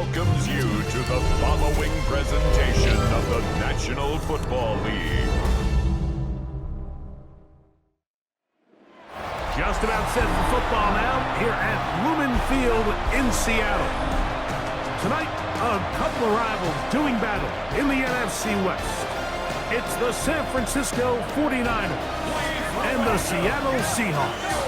welcomes you to the following presentation of the National Football League. Just about set for football now here at Lumen Field in Seattle. Tonight, a couple of rivals doing battle in the NFC West. It's the San Francisco 49ers and the Seattle Seahawks.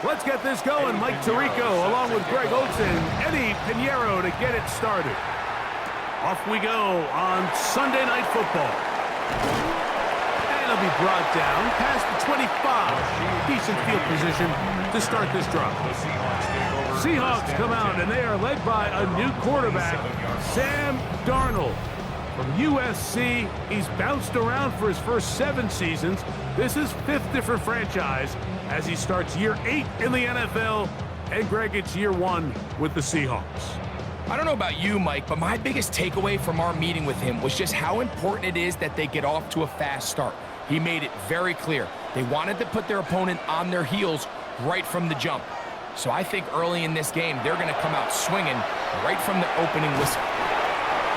Let's get this going. Mike Tirico along with Greg Oates and Eddie Pinheiro to get it started. Off we go on Sunday Night Football. And it'll be brought down past the 25. Decent field position to start this drive. Seahawks come out and they are led by a new quarterback, Sam Darnold. From USC, he's bounced around for his first 7 seasons. This is 5th different franchise as he starts year 8 in the NFL. And Greg, it's year 1 with the Seahawks. I don't know about you, Mike, but my biggest takeaway from our meeting with him was just how important it is that they get off to a fast start. He made it very clear. They wanted to put their opponent on their heels right from the jump. So I think early in this game, they're going to come out swinging right from the opening whistle.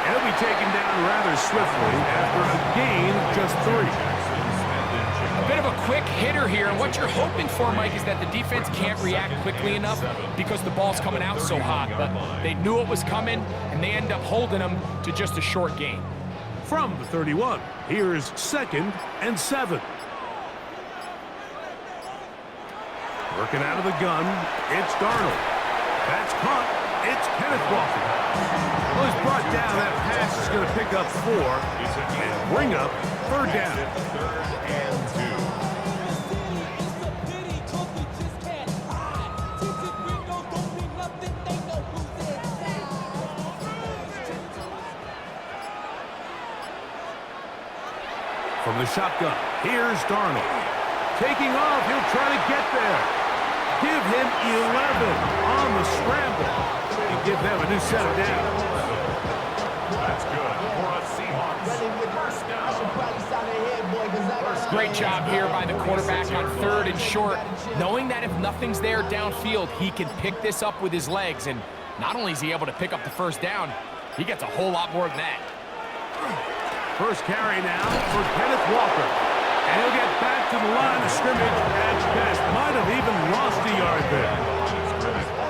And he'll be taken down rather swiftly after a gain of just 3. A bit of a quick hitter here, and what you're hoping for, Mike, is that the defense can't react quickly enough because the ball's coming out so hot. But they knew it was coming, and they end up holding them to just a short gain. From the 31, here's 2nd and 7. Working out of the gun, it's Darnold. That's caught. It's Kenneth Walker. Well, he's brought down. That pass is going to pick up 4 and bring up 3rd down. From the shotgun, here's Darnold. Taking off, he'll try to get there. Give him 11 on the scramble. And give them a new set of downs. That's good for a Seahawks first down. Great job here by the quarterback on 3rd and short, knowing that if nothing's there downfield, he can pick this up with his legs. And not only is he able to pick up the first down, he gets a whole lot more than that. First carry now for Kenneth Walker. And he'll get back to the line of scrimmage. At best, might have even lost a yard there.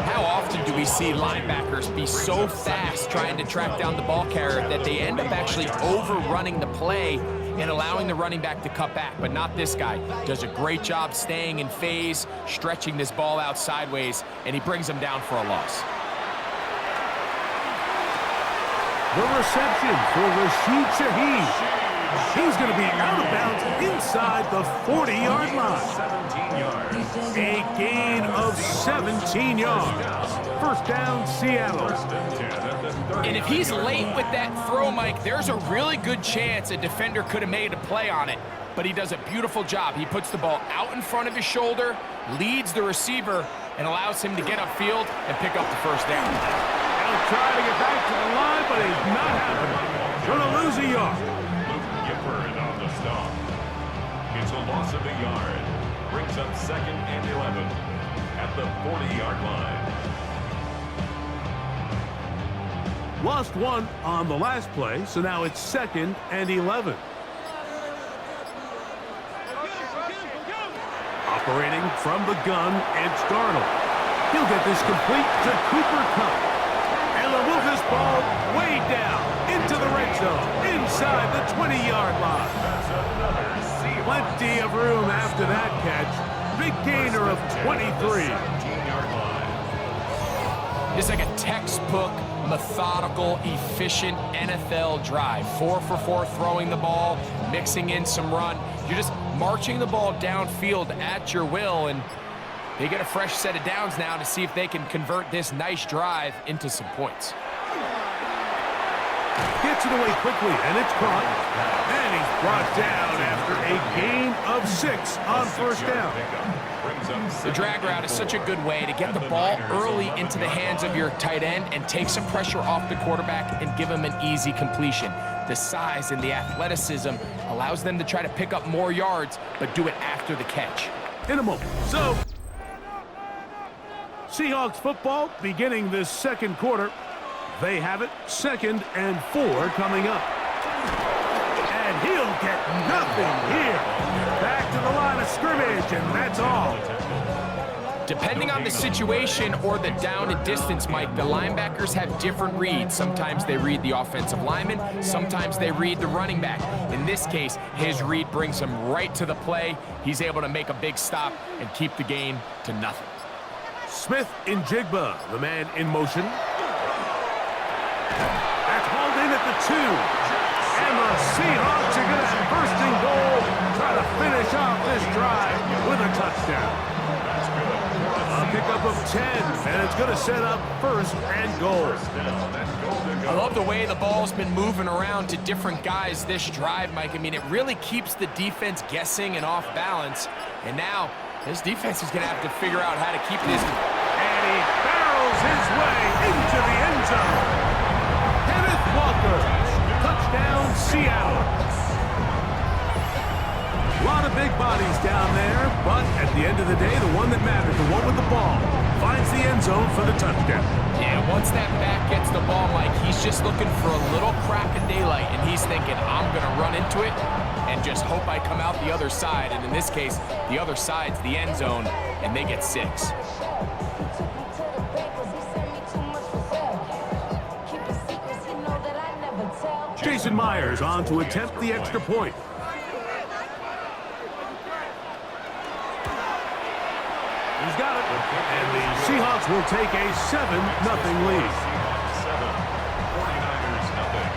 How often do we see linebackers be so fast trying to track down the ball carrier that they end up actually overrunning the play and allowing the running back to cut back? But not this guy. Does a great job staying in phase, stretching this ball out sideways, and he brings them down for a loss. The reception for Rashid Shaheed. He's going to be out of bounds inside the 40-yard line. 17 yards. A gain of 17 yards. First down, Seattle. And if he's late with that throw, Mike, there's a really good chance a defender could have made a play on it. But he does a beautiful job. He puts the ball out in front of his shoulder, leads the receiver, and allows him to get upfield and pick up the first down. He'll try to get back to the line, but it's not happening. Going to lose a yard. On the stop. It's a loss of a yard. Brings up 2nd and 11 at the 40-yard line. Lost 1 on the last play, so now it's 2nd and 11. Operating from the gun, it's Darnold. He'll get this complete to Cooper Kupp. And they'll move this ball way down into the red zone, inside the 20-yard line. Plenty of room after that catch. Big gainer of 23. It's like a textbook methodical, efficient NFL drive. 4 for 4 throwing the ball, mixing in some run. You're just marching the ball downfield at your will, and they get a fresh set of downs now to see if they can convert this nice drive into some points. Gets it away quickly, and it's caught. And he's brought down after a gain of 6 on first down. The drag route is such a good way to get the ball early into the hands of your tight end and take some pressure off the quarterback and give him an easy completion. The size and the athleticism allows them to try to pick up more yards, but do it after the catch. In a moment. So, Seahawks football beginning this second quarter. They have it, 2nd and 4 coming up. And he'll get nothing here. Back to the line of scrimmage, and that's all. Depending on the situation or the down and distance, Mike, the linebackers have different reads. Sometimes they read the offensive lineman, sometimes they read the running back. In this case, his read brings him right to the play. He's able to make a big stop and keep the gain to nothing. Smith in Jigba, the man in motion. That's hauled in at the 2. And the Seahawks are going to have first and goal, try to finish off this drive with a touchdown. A pickup of 10, and it's going to set up first and goal. I love the way the ball's been moving around to different guys this drive, Mike. I mean, it really keeps the defense guessing and off balance. And now, this defense is going to have to figure out how to keep this. And he barrels his way into the end zone. Kenneth Walker, touchdown Seattle. A lot of big bodies down there, but at the end of the day, the one that mattered, the one with the ball, finds the end zone for the touchdown. Yeah, once that back gets the ball, Mike, he's just looking for a little crack of daylight, and he's thinking, I'm going to run into it and just hope I come out the other side. And in this case, the other side's the end zone, and they get 6. Jason Myers on to attempt the extra point. He's got it. And the Seahawks will take a 7-0 lead. 49ers nothing.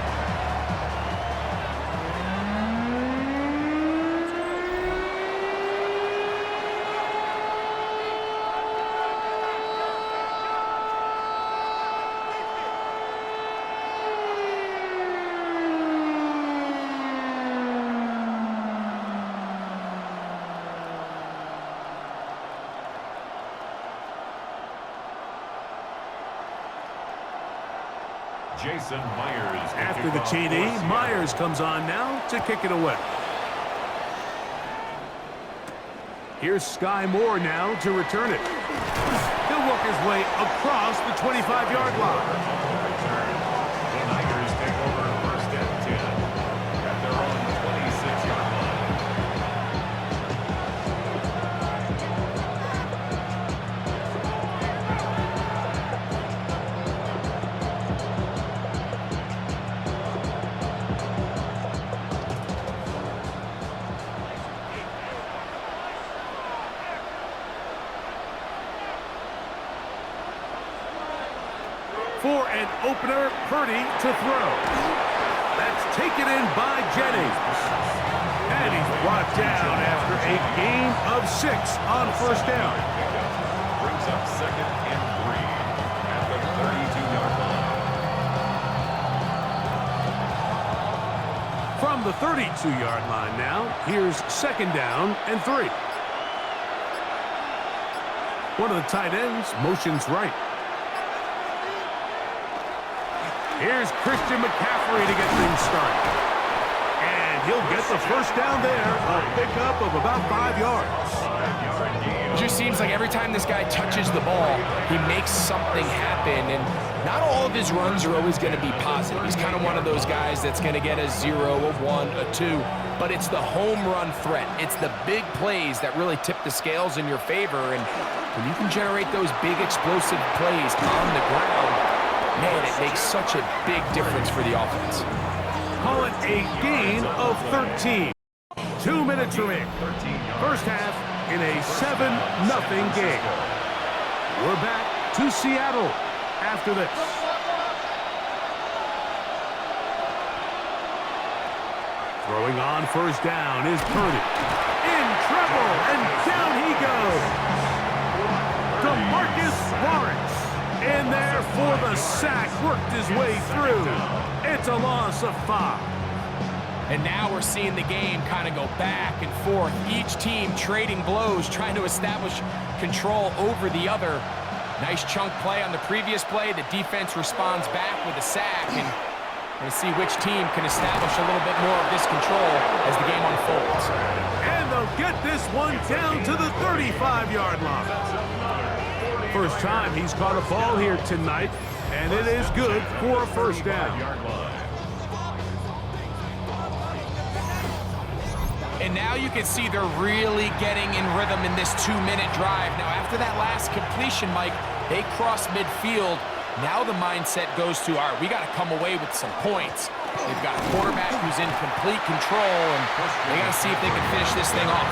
Jason Myers. After the TD, Myers comes on now to kick it away. Here's Sky Moore now to return it. He'll work his way across the 25-yard line. The Niners take over first and 10 at their own 26-yard line. For an opener, Purdy to throw. That's taken in by Jennings. And he's brought down after a gain of 6 on first down. Brings up 2nd and 3 at the 32-yard line. From the 32-yard line now, here's 2nd down and 3. One of the tight ends motions right. Here's Christian McCaffrey to get things started. And he'll get the first down there, a pickup of about 5 yards. It just seems like every time this guy touches the ball, he makes something happen. And not all of his runs are always going to be positive. He's kind of one of those guys that's going to get a 0, a 1, a 2. But it's the home run threat. It's the big plays that really tip the scales in your favor. And when you can generate those big explosive plays on the ground, man, it makes such a big difference for the offense. Call it a gain of 13. 2 minutes remaining. First half in a 7-0 game. We're back to Seattle after this. Throwing on first down is Purdy. In trouble, and down he goes. DeMarcus Lawrence in there for the sack, worked his way through. It's a loss of 5. And now we're seeing the game kind of go back and forth. Each team trading blows, trying to establish control over the other. Nice chunk play on the previous play. The defense responds back with a sack, and we'll see which team can establish a little bit more of this control as the game unfolds. And they'll get this one down to the 35-yard line. First time he's caught a ball here tonight, and it is good for a first down. And now you can see they're really getting in rhythm in this 2-minute drive. Now, after that last completion, Mike, they cross midfield. Now the mindset goes to, all right, we got to come away with some points. They've got a quarterback who's in complete control, and they got to see if they can finish this thing off.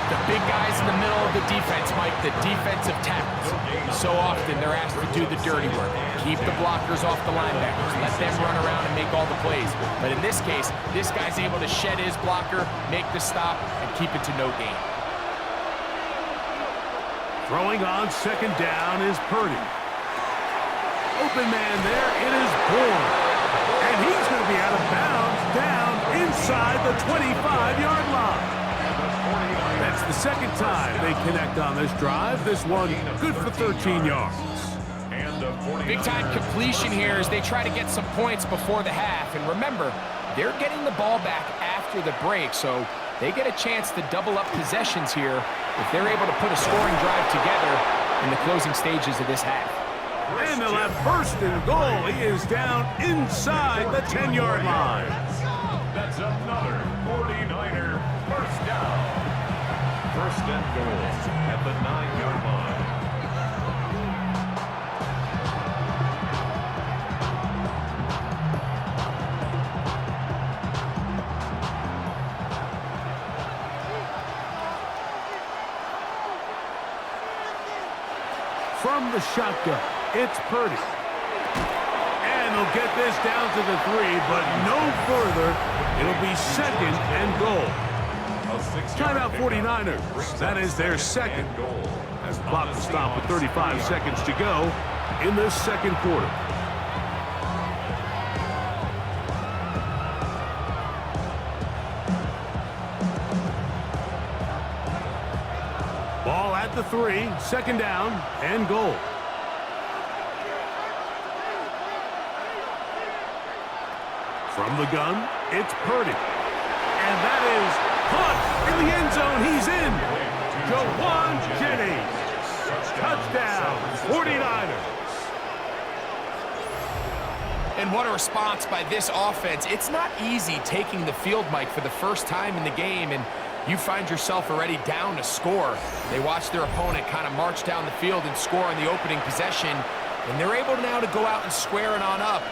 The big guys in the middle of the defense, Mike, the defensive tackles. So often they're asked to do the dirty work. Keep the blockers off the linebackers. Let them run around and make all the plays. But in this case, this guy's able to shed his blocker, make the stop, and keep it to no gain. Throwing on second down is Purdy. Open man there, it is Bourne. And he's going to be out of bounds down inside the 25-yard line. That's the second time they connect on this drive. This one good for 13 yards. Big-time completion here as they try to get some points before the half. And remember, they're getting the ball back after the break, so they get a chance to double up possessions here if they're able to put a scoring drive together in the closing stages of this half. And they'll have first and goal. He is down inside the 10-yard line. That's another 49er first down. First and goal at the 9-yard line. From the shotgun, it's Purdy. And they'll get this down to the 3, but no further. It'll be second and goal. Timeout 49ers. That is their second. As the clock will stop with 35 seconds to go in this second quarter. Ball at the 3, second down and goal. From the gun, it's Purdy. And that is caught in the end zone. He's in. Jawan Jennings. Touchdown, 49ers. And what a response by this offense. It's not easy taking the field, Mike, for the first time in the game, and you find yourself already down to score. They watch their opponent kind of march down the field and score on the opening possession, and they're able now to go out and square it on up.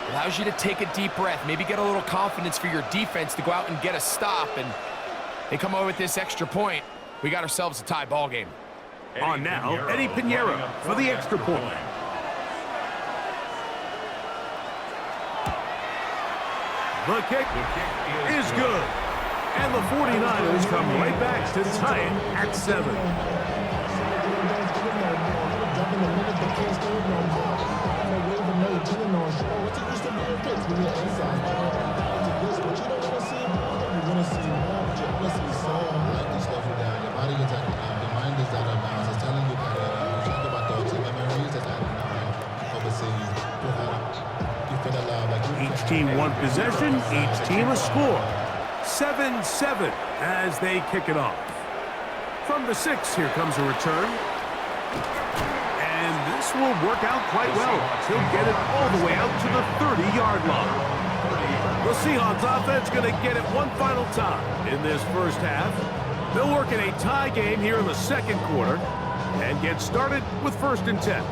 Allows you to take a deep breath, maybe get a little confidence for your defense to go out and get a stop, and they come over with this extra point. We got ourselves a tie ball game. On now, Eddie Pinheiro for the extra point. The kick is good. And the 49ers come right back to tie it at 7. Each team one possession, each team a score. 7-7 as they kick it off. From the 6, here comes a return. And this will work out quite well. He'll get it all the way out to the 30-yard line. The Seahawks offense going to get it one final time in this first half. They'll work in a tie game here in the second quarter and get started with 1st and 10.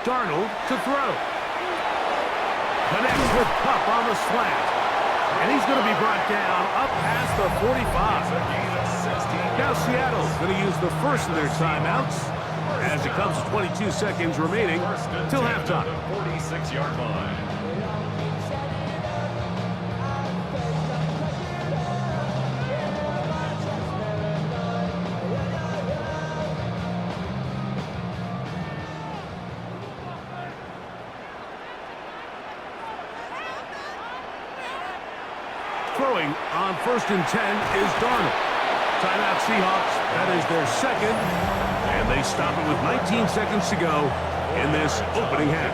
Darnold to throw. with Pup on the slant. And he's going to be brought down up past the 45. Now Seattle's going to use the first of their timeouts as it comes to 22 seconds remaining till halftime. 46-yard line. Throwing on 1st and 10 is Darnold. Timeout Seahawks. That is their second. And they stop it with 19 seconds to go in this opening half.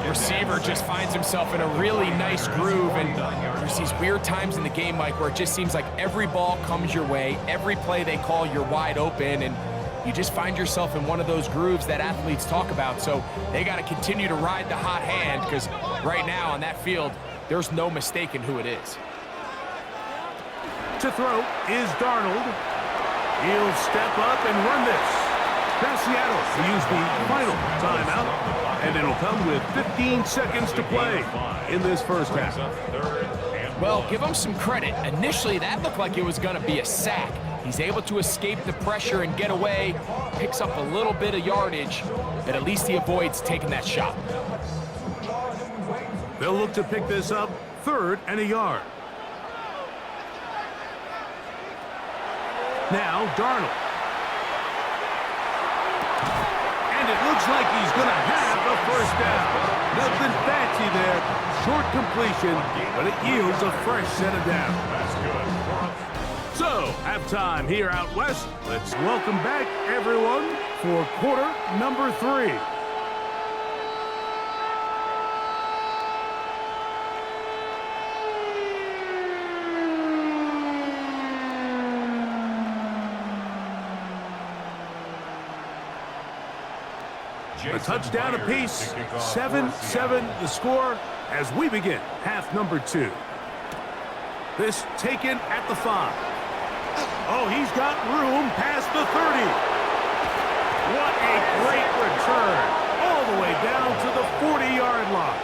Receiver just finds himself in a really nice groove, and there's these weird times in the game, Mike, where it just seems like every ball comes your way, every play they call, you're wide open, and you just find yourself in one of those grooves that athletes talk about. So they got to continue to ride the hot hand, because right now on that field, there's no mistaking who it is. To throw is Darnold. He'll step up and run this. Now Seattle will use the final timeout, and it'll come with 15 seconds to play in this first half. Well, give him some credit. Initially, that looked like it was going to be a sack. He's able to escape the pressure and get away, picks up a little bit of yardage, but at least he avoids taking that shot. They'll look to pick this up 3rd and a yard. Now Darnold. And it looks like he's going to have a first down. Nothing fancy there. Short completion, but it yields a fresh set of downs. So, halftime here out west. Let's welcome back everyone for quarter number 3. A touchdown apiece, 7-7 the score as we begin half number 2. This taken at the 5. Oh, he's got room past the 30. What a great return, all the way down to the 40-yard line.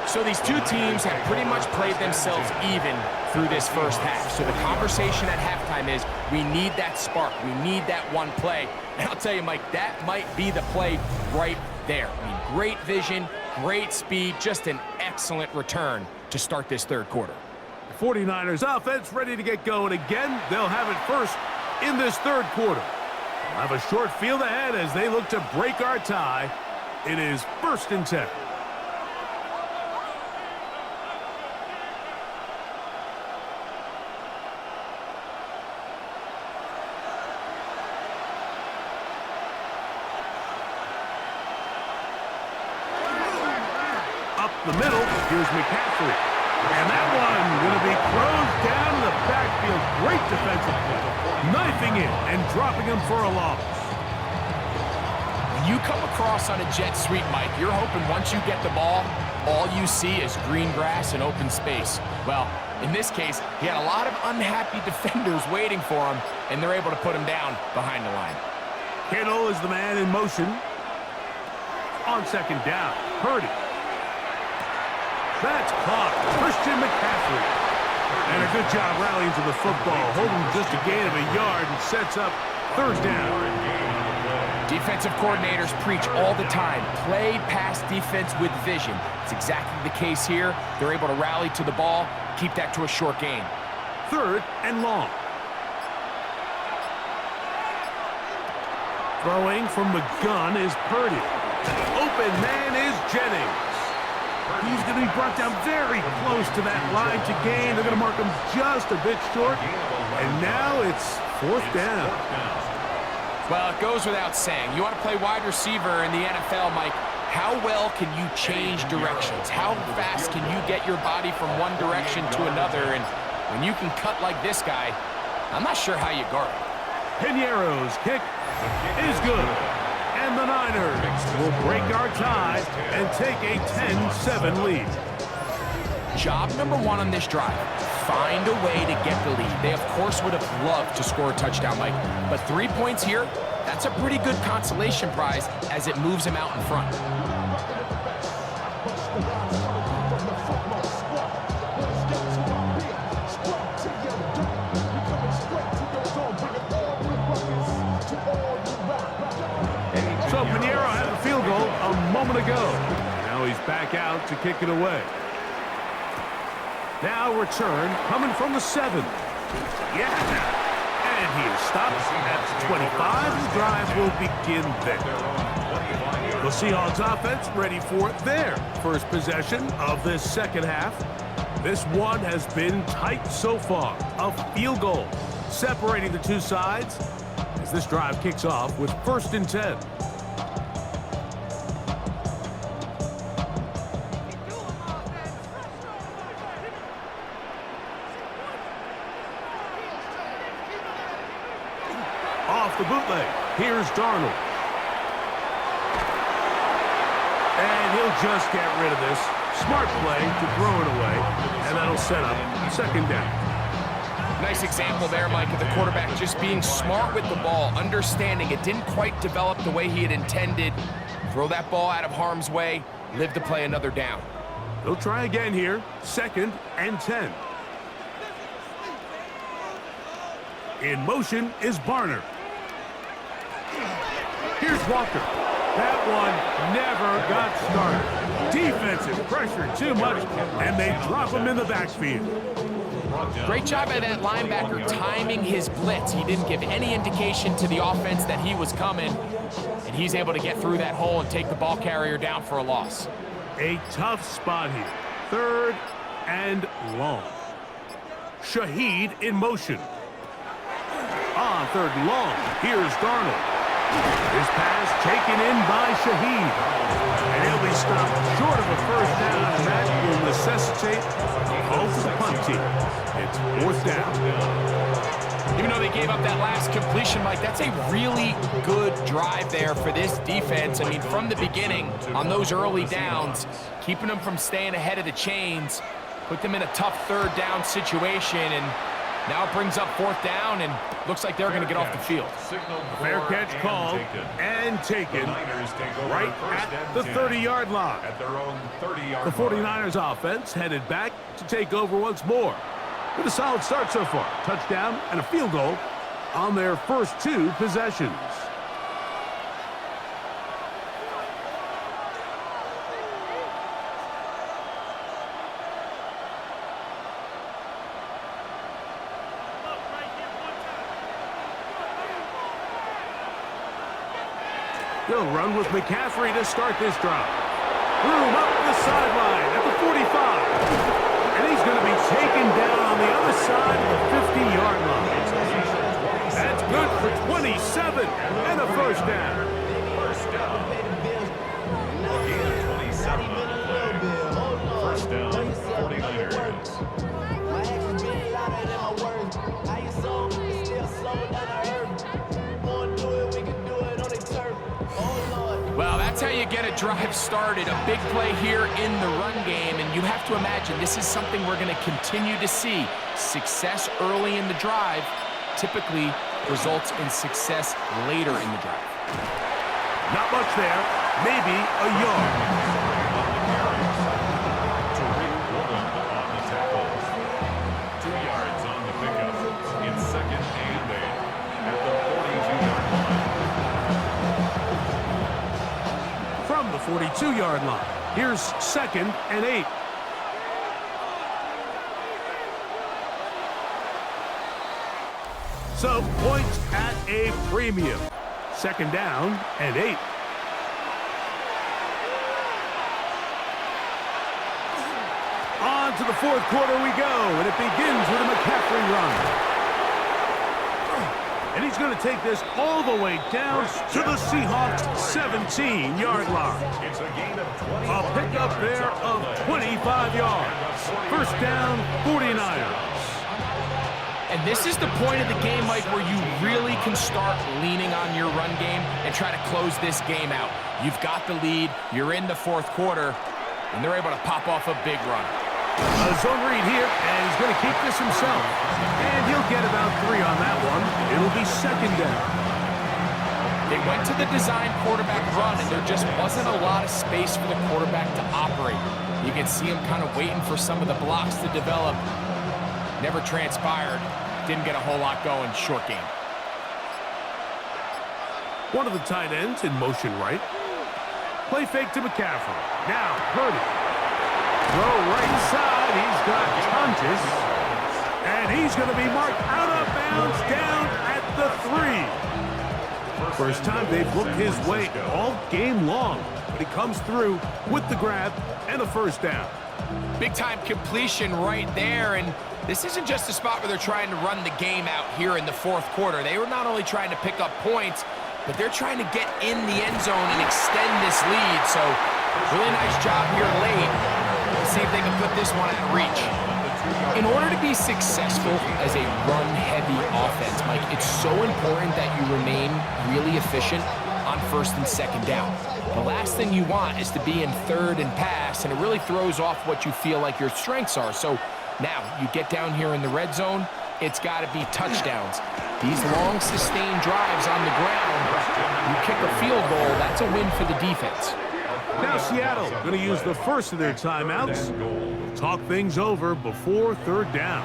So these two teams have pretty much played themselves even through this first half. So the conversation at halftime is, we need that spark. We need that one play. And I'll tell you, Mike, that might be the play right there. I mean, great vision, great speed, just an excellent return to start this third quarter. 49ers offense ready to get going again. They'll have it first in this third quarter. They'll have a short field ahead as they look to break our tie. It is 1st and 10. The middle, here's McCaffrey. And that one going to be thrown down the backfield. Great defensive play. Knifing in and dropping him for a loss. When you come across on a jet sweep, Mike, you're hoping once you get the ball, all you see is green grass and open space. Well, in this case, he had a lot of unhappy defenders waiting for him, and they're able to put him down behind the line. Kittle is the man in motion. On 2nd down, Purdy. That's caught. Christian McCaffrey. And a good job rallying to the football, holding just a gain of a yard and sets up 3rd down. Defensive coordinators preach all the time, play pass defense with vision. It's exactly the case here. They're able to rally to the ball, keep that to a short gain. 3rd and long. Throwing from the gun is Purdy. The open man is Jennings. He's going to be brought down very close to that line to gain. They're going to mark him just a bit short. And now it's 4th down. Well, it goes without saying. You want to play wide receiver in the NFL, Mike. How well can you change directions? How fast can you get your body from one direction to another? And when you can cut like this guy, I'm not sure how you guard it. Piniero's kick is good. And the Niners will break our tie and take a 10-7 lead. Job number 1 on this drive, find a way to get the lead. They, of course, would have loved to score a touchdown, Mike. But 3 points here, that's a pretty good consolation prize as it moves them out in front. So Pinheiro had the field goal a moment ago. Now he's back out to kick it away. Now return coming from the 7. Yeah. And he is stopped at the 25. The drive will begin there. The Seahawks offense ready for their first possession of this second half. This one has been tight so far. A field goal separating the two sides as this drive kicks off with 1st and 10. Off the bootleg. Here's Darnold. And he'll just get rid of this. Smart play to throw it away. And that'll set up 2nd down. Nice example there, Mike, of the quarterback just being smart with the ball, understanding it didn't quite develop the way he had intended. Throw that ball out of harm's way, live to play another down. They'll try again here. 2nd and 10. In motion is Barner. Here's Walker. That one never got started. Defensive pressure too much, and they drop him in the backfield. Great job by that linebacker timing his blitz. He didn't give any indication to the offense that he was coming, and he's able to get through that hole and take the ball carrier down for a loss. A tough spot here. 3rd and long. Shaheed in motion. On 3rd and long, here's Darnold. His pass taken in by Shaheed. And he'll be stopped short of a 1st down, and that will necessitate a hole for the punt team. It's 4th down. Even though they gave up that last completion, Mike, that's a really good drive there for this defense. I mean, from the beginning, on those early downs, keeping them from staying ahead of the chains, put them in a tough 3rd down situation, and now it brings up 4th down, and looks like they're going to get off the field. Fair catch called and taken right at the 30-yard line. The 49ers offense headed back to take over once more. With a solid start so far. Touchdown and a field goal on their first 2 possessions. They'll run with McCaffrey to start this drive. Room up the sideline at the 45. And he's going to be taken down on the other side of the 50-yard line. That's good for 27 and a 1st down. Gain of 27 on the play. 1st down, 49ers. Well, that's how you get a drive started. A big play here in the run game, and you have to imagine this is something we're going to continue to see. Success early in the drive typically results in success later in the drive. Not much there, maybe a yard. From the 42-yard line, here's 2nd and 8. So points at a premium. 2nd down and 8. On to the 4th quarter we go, and it begins with a McCaffrey run. And he's going to take this all the way down to the Seahawks' 17-yard line. A pickup there of 25 yards. 1st down, 49ers. And this is the point of the game, Mike, where you really can start leaning on your run game and try to close this game out. You've got the lead, you're in the 4th quarter, and they're able to pop off a big run. A zone read here, and he's going to keep this himself. And he'll get about 3 on that one. It'll be 2nd down. They went to the design quarterback run, and there just wasn't a lot of space for the quarterback to operate. You can see him kind of waiting for some of the blocks to develop. Never transpired. Didn't get a whole lot going. Short game. One of the tight ends in motion right. Play fake to McCaffrey. Now, Purdy. Throw right side. He's got Contis. And he's going to be marked out of bounds down at the 3. First time they've looked his way all game long. But he comes through with the grab and a first down. Big-time completion right there, and this isn't just a spot where they're trying to run the game out here in the fourth quarter. They were not only trying to pick up points, but they're trying to get in the end zone and extend this lead. So, really nice job here late. Let's see if they can put this one out of reach. In order to be successful as a run-heavy offense, Mike, it's so important that you remain really efficient on first and second down. The last thing you want is to be in third and pass, and it really throws off what you feel like your strengths are. So now you get down here in the red zone, it's got to be touchdowns. These long sustained drives on the ground, you kick a field goal, that's a win for the defense. Now Seattle going to use the first of their timeouts. Talk things over before third down.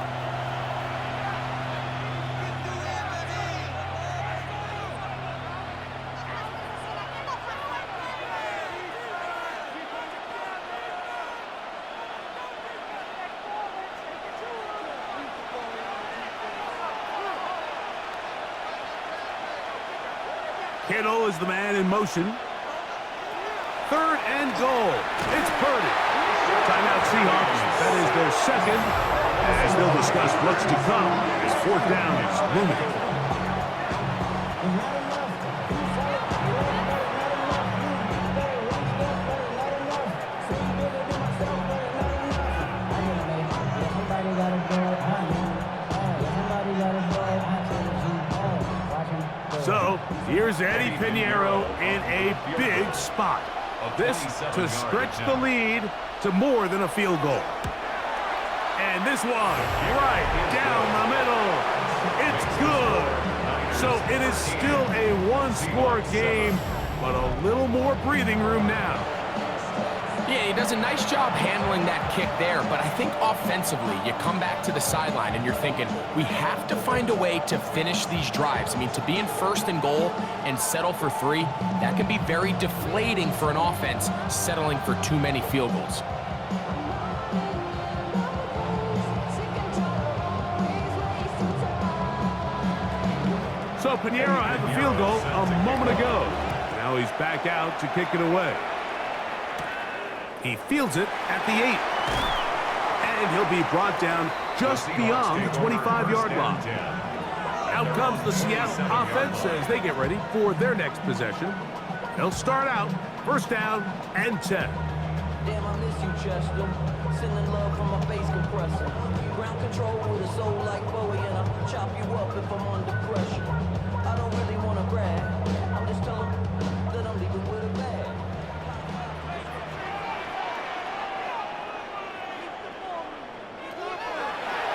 Kittle is the man in motion. Third and goal. It's Purdy. Timeout Seahawks. That is their second. As they'll discuss what's to come as fourth down is looming. So, here's Eddie Pinheiro in a big spot. This to stretch the lead to more than a field goal. And this one, right down the middle. It's good. So it is still a one-score game, but a little more breathing room now. Yeah, he does a nice job handling that kick there, but I think offensively, you come back to the sideline and you're thinking, we have to find a way to finish these drives. I mean, to be in first and goal and settle for 3, that can be very deflating for an offense settling for too many field goals. So Pinheiro had the field goal a moment ago. Now he's back out to kick it away. He fields it at the 8. And he'll be brought down just beyond the 25-yard line. Out comes the Seattle offense as they get ready for their next possession. They'll start out first down and 10. Damn, I miss you, Chester. Sending love from my face compressor. Ground control with a soul like Bowie, and I'll chop you up if I'm under pressure. I don't really want to brag. I'm just telling that I'm leaving with a bag.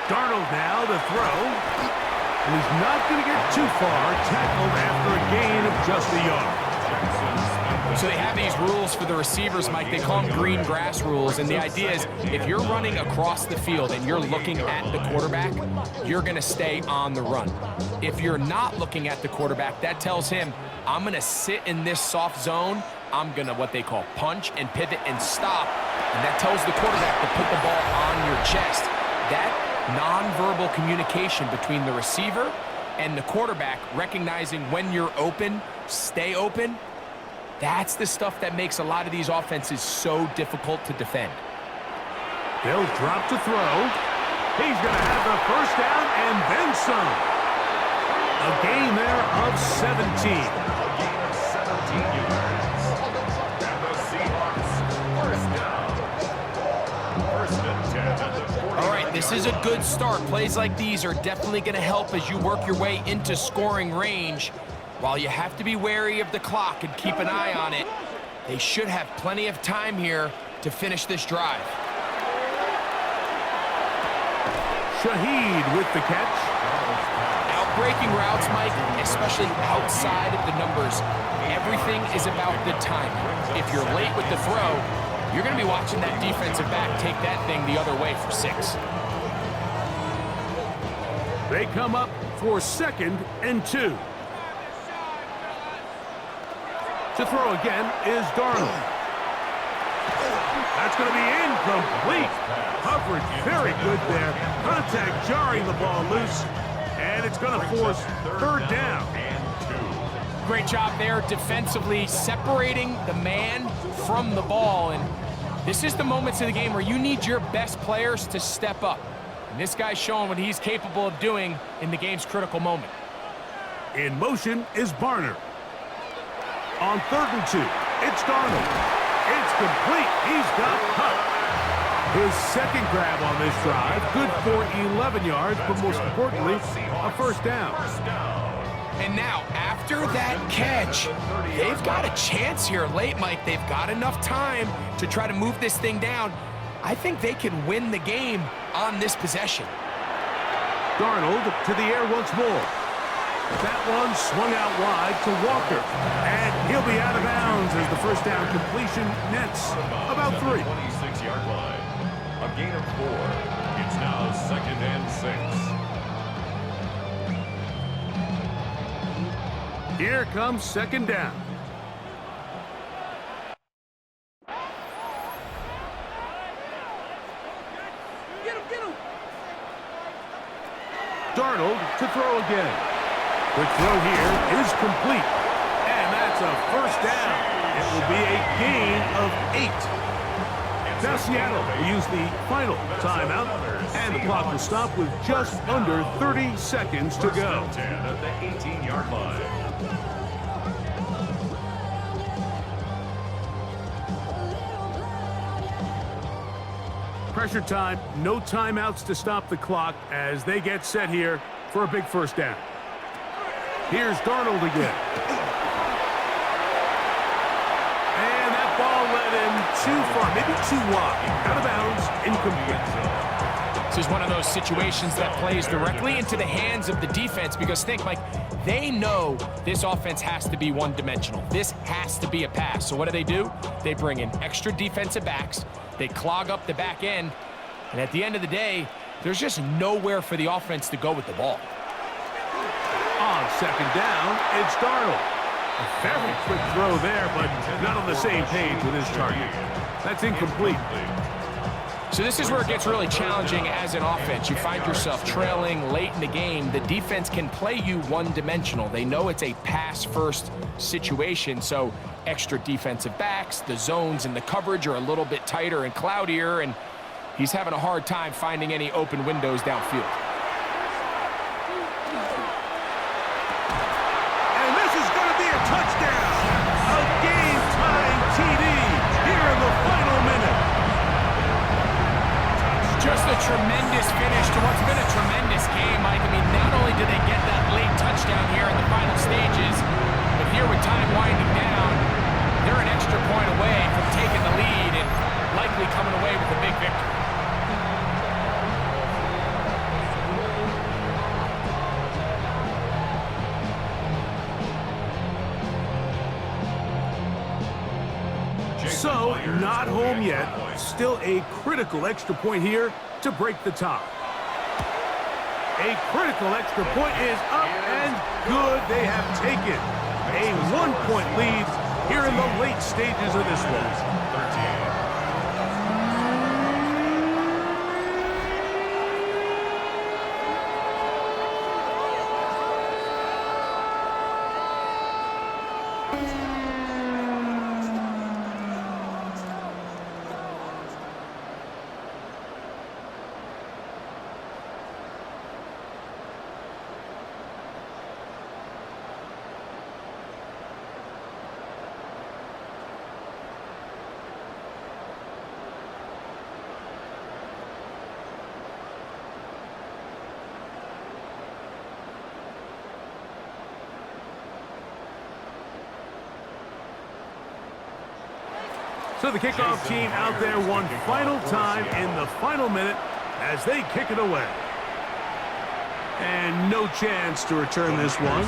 Darnold now to throw. And he's not going to get too far. Tackled after a gain of just a yard. So they have these rules for the receivers, Mike. They call them green grass rules. And the idea is if you're running across the field and you're looking at the quarterback, you're going to stay on the run. If you're not looking at the quarterback, that tells him, I'm going to sit in this soft zone. I'm going to what they call punch and pivot and stop. And that tells the quarterback to put the ball on your chest. That nonverbal communication between the receiver and the quarterback, recognizing when you're open, stay open, that's the stuff that makes a lot of these offenses so difficult to defend. They'll drop to throw. He's going to have the first down and then some. A gain there of 17. And the Seahawks, first down. First and 10 at the 40. All right, this is a good start. Plays like these are definitely going to help as you work your way into scoring range. While you have to be wary of the clock and keep an eye on it, they should have plenty of time here to finish this drive. Shaheed with the catch. Out breaking routes, Mike, especially outside of the numbers, everything is about the timing. If you're late with the throw, you're going to be watching that defensive back take that thing the other way for 6. They come up for 2nd and 2. To throw again is Darnold. That's going to be incomplete. Coverage very good there. Contact jarring the ball loose. And it's going to force 3rd down. Great job there defensively, separating the man from the ball. And this is the moments of the game where you need your best players to step up. And this guy's showing what he's capable of doing in the game's critical moment. In motion is Barner. On 3rd and 2, it's Darnold. It's complete. He's got Cup. His 2nd grab on this drive, good for 11 yards, but most importantly, a 1st down. And now, after that catch, they've got a chance here late, Mike. They've got enough time to try to move this thing down. I think they can win the game on this possession. Darnold to the air once more. That one swung out wide to Walker. And he'll be out of bounds as the 1st down completion nets about 3. 26-yard line. A gain of 4. It's now 2nd and 6. Here comes 2nd down. Darnold to throw again. The throw here is complete. And that's a 1st down. It will be a gain of 8. Now Seattle will use the final timeout, and the clock will stop with just under 30 seconds to go. 10 at the 18-yard line. Pressure time, no timeouts to stop the clock as they get set here for a big 1st down. Here's Darnold again. And that ball led him too far, maybe too wide. Out of bounds, incomplete. This is one of those situations that plays directly into the hands of the defense because think, Mike, they know this offense has to be one-dimensional. This has to be a pass. So what do? They bring in extra defensive backs. They clog up the back end. And at the end of the day, there's just nowhere for the offense to go with the ball. On 2nd down, it's Darnold. A very quick throw there, but not on the same page with his target. That's incomplete. So this is where it gets really challenging as an offense. You find yourself trailing late in the game. The defense can play you one-dimensional. They know it's a pass-first situation, so extra defensive backs, the zones and the coverage are a little bit tighter and cloudier, and he's having a hard time finding any open windows downfield. And this is going to be a touchdown. A game-tying TD here in the final minute. Just a tremendous finish to what's been a tremendous game, Mike. I mean, not only did they get that late touchdown here in the final stages, but here with time winding down, they're an extra point away from taking the lead and likely coming away with a big victory. So, not home yet. Still a critical extra point here to break the tie. A critical extra point is up and good. They have taken a 1-point lead here in the late stages of this one. 13. So the kickoff team out there one final time in the final minute as they kick it away. And no chance to return this one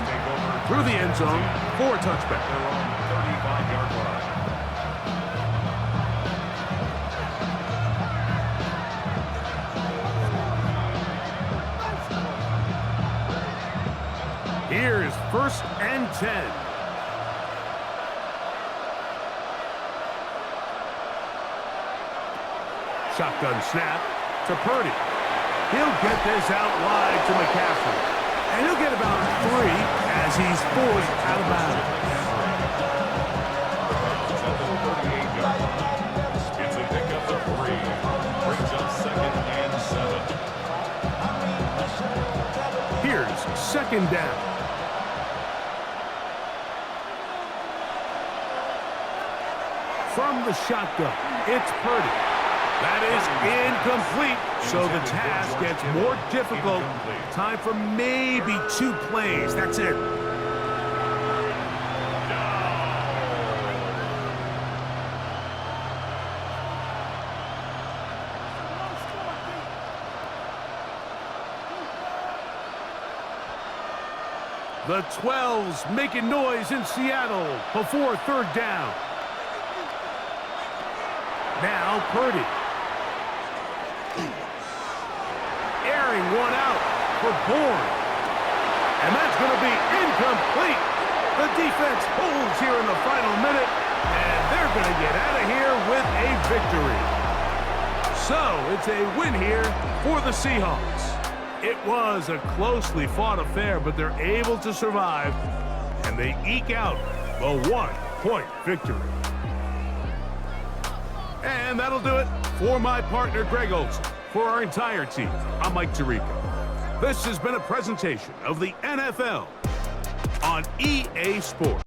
through the end zone for a touchback. They're on 35-yard line. Here's 1st and 10. Shotgun snap to Purdy. He'll get this out wide to McCaffrey. And he'll get about 3 as he's forced out of bounds. It's a pickup of 3. Brings up 2nd and 7. Here's 2nd down. From the shotgun, it's Purdy. That is incomplete, so the task gets more difficult. Time for maybe 2 plays. That's it. The 12's making noise in Seattle before 3rd down. Now Purdy. Airing one out for Bourne. And that's going to be incomplete. The defense holds here in the final minute, and they're going to get out of here with a victory. So it's a win here for the Seahawks. It was a closely fought affair, but they're able to survive, and they eke out a 1-point victory. And that'll do it for my partner, Greg Olson. For our entire team, I'm Mike Tirico. This has been a presentation of the NFL on EA Sports.